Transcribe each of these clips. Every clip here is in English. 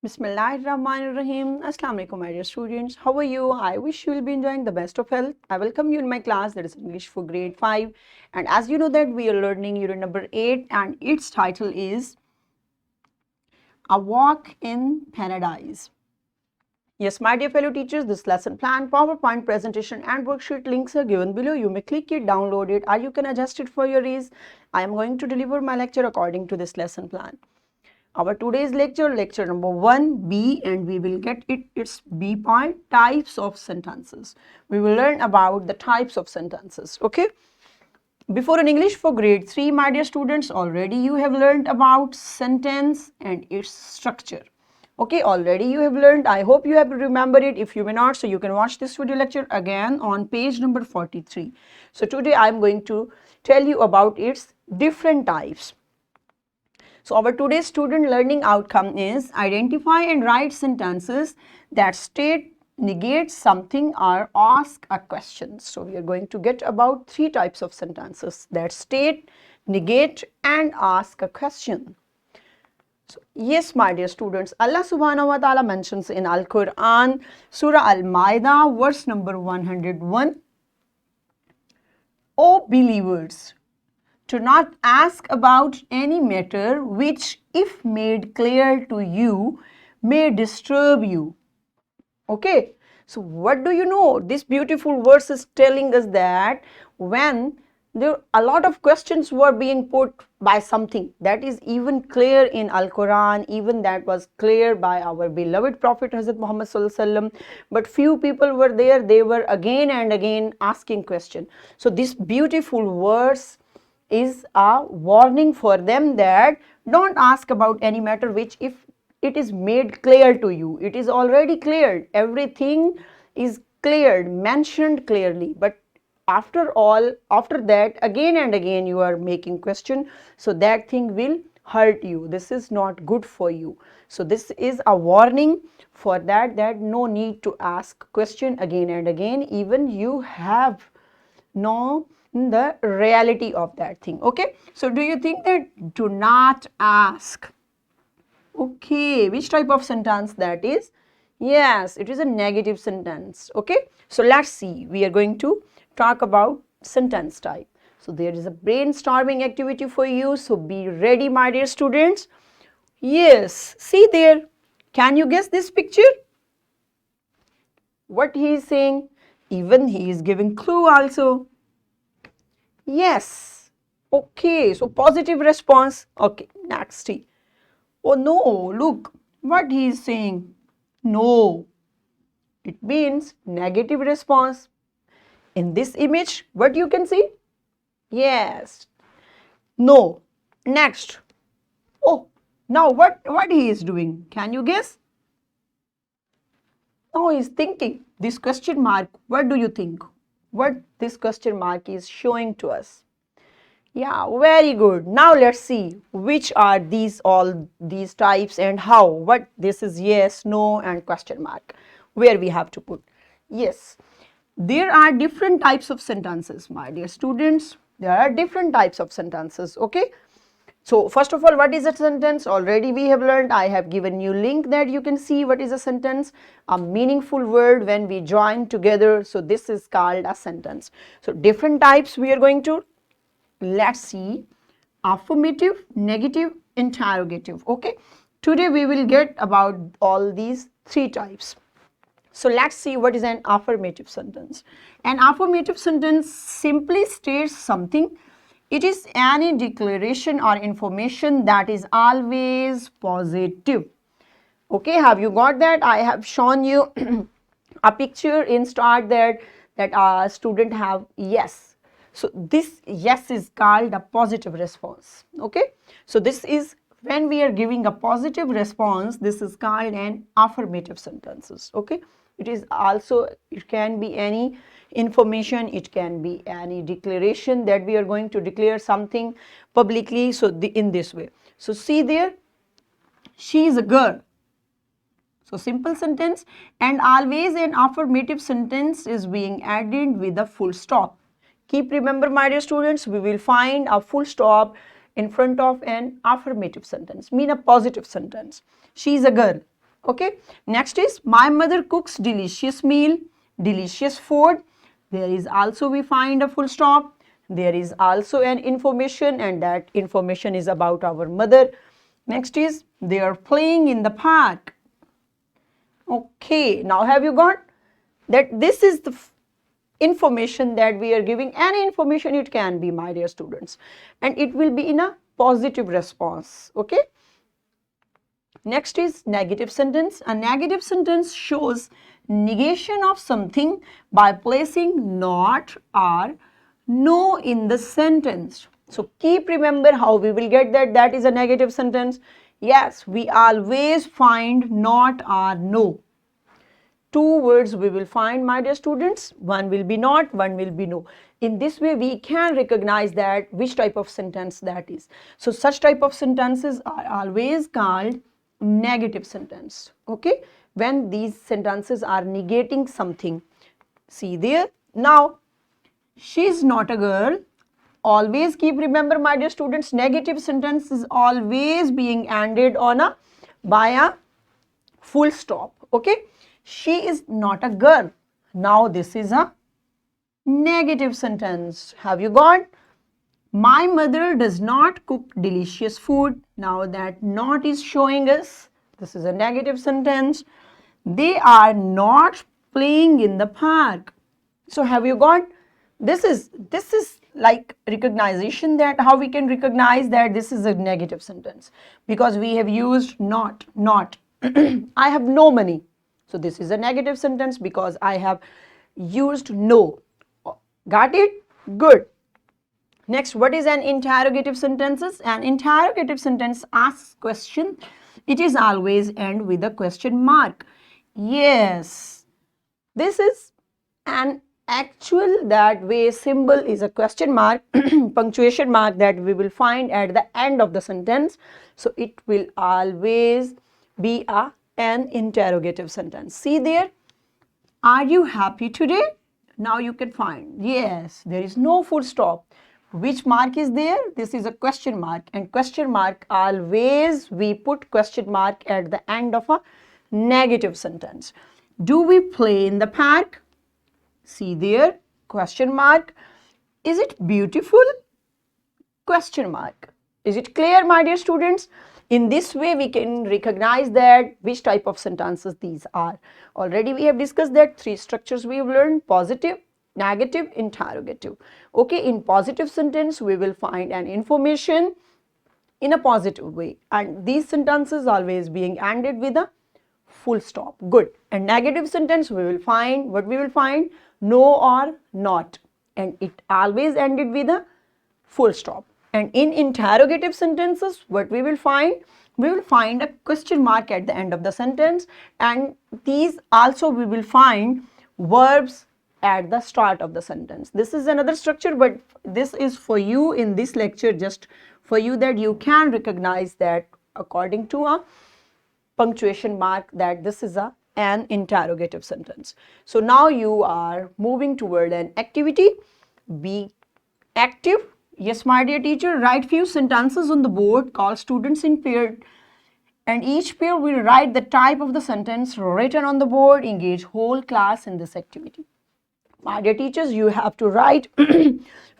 Bismillahirrahmanirrahim. Assalamu alaikum, my dear students. How are you? I wish you will be enjoying the best of health. I welcome you in my class, that is English for grade 5. And as you know that we are learning unit number 8 and its title is A Walk in Paradise. Yes, my dear fellow teachers, this lesson plan, PowerPoint presentation and worksheet links are given below. You may click it, download it, or you can adjust it for your ease. I am going to deliver my lecture according to this lesson plan. Our today's lecture number 1B, and we will get its B point, types of sentences. We will learn about the types of sentences, okay? Before in English for grade 3, my dear students, already you have learned about sentence and its structure. Okay, already you have learned. I hope you have remembered it. If you may not, so you can watch this video lecture again on page number 43. So today I am going to tell you about its different types. So our today's student learning outcome is identify and write sentences that state, negate something or ask a question. So we are going to get about 3 types of sentences that state, negate and ask a question. So, yes, my dear students, Allah subhanahu wa ta'ala mentions in Al-Quran, Surah Al-Ma'idah, verse number 101, O believers, do not ask about any matter which, if made clear to you, may disturb you. Okay, so what do you know? This beautiful verse is telling us that when a lot of questions were being put by something that is even clear in Al-Quran, even that was clear by our beloved Prophet Hazrat Muhammad Sallallahu Alaihi Wasallam, but few people were there, they were again and again asking question. So this beautiful verse is a warning for them that don't ask about any matter which, if it is made clear to you, it is already cleared, everything is cleared, mentioned clearly, but after that again and again you are making question, so that thing will hurt you. This is not good for you. So this is a warning for that no need to ask question again and again, even you have know the reality of that thing. Okay, so do you think that do not ask? Okay, which type of sentence that is? Yes, it is a negative sentence. Okay, so let's see, we are going to talk about sentence type. So there is a brainstorming activity for you, so be ready, my dear students. Yes, see there, can you guess this picture? What he is saying? Even he is giving clue also. Yes. Okay, so positive response. Okay, next. Oh no, look what he is saying. No. It means negative response. In this image, what you can see? Yes. No. Next. Oh, now what he is doing? Can you guess? Now he is thinking. This question mark, what do you think? What this question mark is showing to us? Yeah, very good. Now let's see which are all these types and how. What this is yes, no and question mark. Where we have to put. Yes, there are different types of sentences, my dear students. There are different types of sentences. Okay. So first of all, what is a sentence? Already we have learned. I have given you link that you can see what is a sentence. A meaningful word when we join together. So this is called a sentence. So different types we are going to. Let's see, affirmative, negative, interrogative. Okay, today we will get about all these 3 types. So let's see what is an affirmative sentence. An affirmative sentence simply states something. It is any declaration or information that is always positive. Okay, have you got that? I have shown you a picture in start that a student have yes. So this yes is called a positive response. Okay, so this is when we are giving a positive response, this is called an affirmative sentences. Okay, it is also, it can be any information, it can be any declaration that we are going to declare something publicly. So in this way, so see there, she is a girl. So simple sentence, and always an affirmative sentence is being added with a full stop. Keep remember, my dear students, we will find a full stop in front of an affirmative sentence, mean a positive sentence. She is a girl. Okay, next is my mother cooks delicious meal, delicious food. There is also we find a full stop. There is also an information, and that information is about our mother. Next is they are playing in the park. Okay, now have you got that this is the information that we are giving? Any information it can be, my dear students, and it will be in a positive response. Okay. Next is negative sentence. A negative sentence shows negation of something by placing not or no in the sentence. So keep remember how we will get that is a negative sentence. Yes, we always find not or no. Two words we will find, my dear students. One will be not, one will be no. In this way we can recognize that which type of sentence that is. So such type of sentences are always called negative sentence. Okay, when these sentences are negating something. See there. Now she is not a girl. Always keep remember, my dear students, negative sentence is always being ended on a by a full stop. Okay, she is not a girl. Now this is a negative sentence. Have you got? My mother does not cook delicious food. Now that not is showing us this is a negative sentence. They are not playing in the park. So have you got? This is like recognition, that how we can recognize that this is a negative sentence, because we have used not. I have no money. So this is a negative sentence because I have used no. Got it? Good. Next, what is an interrogative sentence? An interrogative sentence asks question. It is always end with a question mark. Yes, this is an actual that way symbol is a question mark, punctuation mark that we will find at the end of the sentence. So it will always be an interrogative sentence. See there, are you happy today? Now you can find, yes, there is no full stop. Which mark is there? This is a question mark, and question mark always we put question mark at the end of a negative sentence. Do we play in the park? See there, question mark. Is it beautiful? Question mark. Is it clear, my dear students? In this way we can recognize that which type of sentences these are. Already we have discussed that three structures we have learned: positive, negative, interrogative. Okay, in positive sentence we will find an information in a positive way, and these sentences always being ended with a full stop. Good. And negative sentence we will find, what we will find? No or not, and it always ended with a full stop. And in interrogative sentences what we will find? We will find a question mark at the end of the sentence, and these also we will find verbs at the start of the sentence. This is another structure, but this is for you in this lecture, just for you, that you can recognize that according to a punctuation mark that this is an interrogative sentence. So now you are moving toward an activity. Be active. Yes, my dear teacher, write few sentences on the board. Call students in pair, and each pair will write the type of the sentence written on the board. Engage whole class in this activity. My dear teachers, you have to write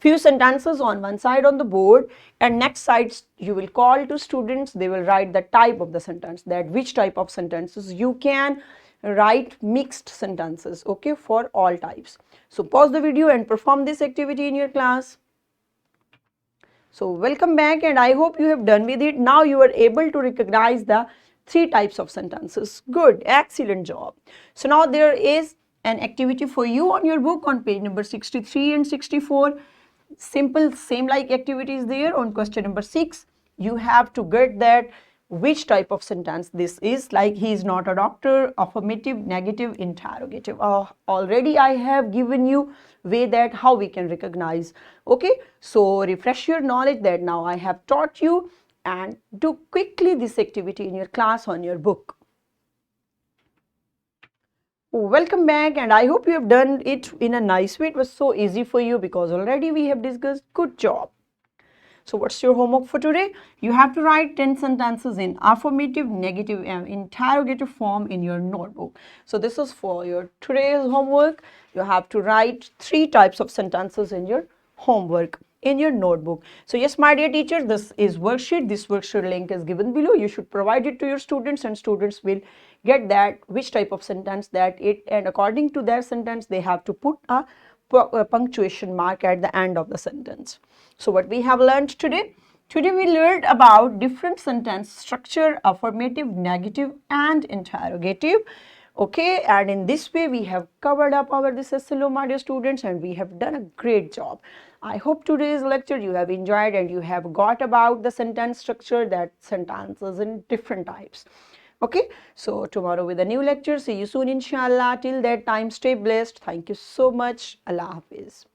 few sentences on one side on the board, and next side you will call to students. They will write the type of the sentence, that which type of sentences. You can write mixed sentences, okay, for all types. So pause the video and perform this activity in your class. So welcome back, and I hope you have done with it. Now you are able to recognize the three types of sentences. Good, excellent job. So now there is an activity for you on your book on page number 63 and 64. Simple same like activities there. On question number 6, you have to get that which type of sentence this is, like he is not a doctor, affirmative, negative, interrogative. Already I have given you way that how we can recognize. Okay, so refresh your knowledge that now I have taught you, and do quickly this activity in your class on your book. Welcome back, and I hope you have done it in a nice way. It was so easy for you because already we have discussed. Good job. So what's your homework for today? You have to write 10 sentences in affirmative, negative and interrogative form in your notebook. So this is for your today's homework. You have to write 3 types of sentences in your homework in your notebook. So yes, my dear teacher, this is worksheet. This worksheet link is given below. You should provide it to your students and students will get that which type of sentence that it, and according to their sentence they have to put a punctuation mark at the end of the sentence. So what we have learned today? Today we learned about different sentence structure, affirmative, negative and interrogative. Okay, and in this way we have covered up our this SLO, my dear students, and we have done a great job. I hope today's lecture you have enjoyed and you have got about the sentence structure, that sentences in different types. Okay, so tomorrow with a new lecture. See you soon inshallah. Till that time, stay blessed. Thank you so much. Allah Hafiz.